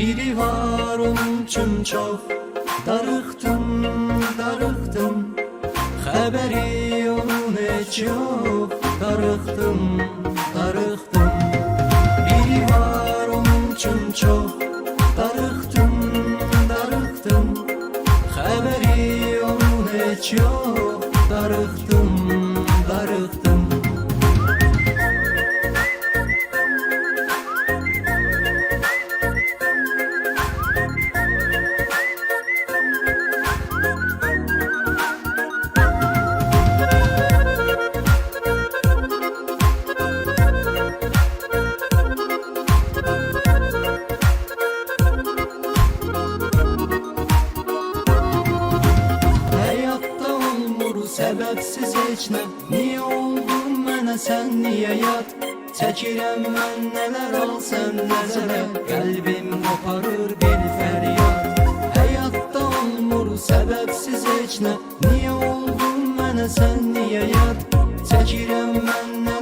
Biri var onun üçün çox darıxdım, darıxdım. Xəbəri onun heç yox, darıxdım, darıxdım. Biri var onun üçün çox darıxdım, darıxdım. Xəbəri onun heç yox, darıxdım, darıxdım. Səbəbsiz heç nə, niyə oldun mənə sən niyə yat? Çəkirəm mən nələr al sən nəzərə, qəlbim qoparır bir fəryad. Həyatda olmur səbəbsiz heç nə, niyə oldun mənə sən niyə yat? Çəkirəm mən nələr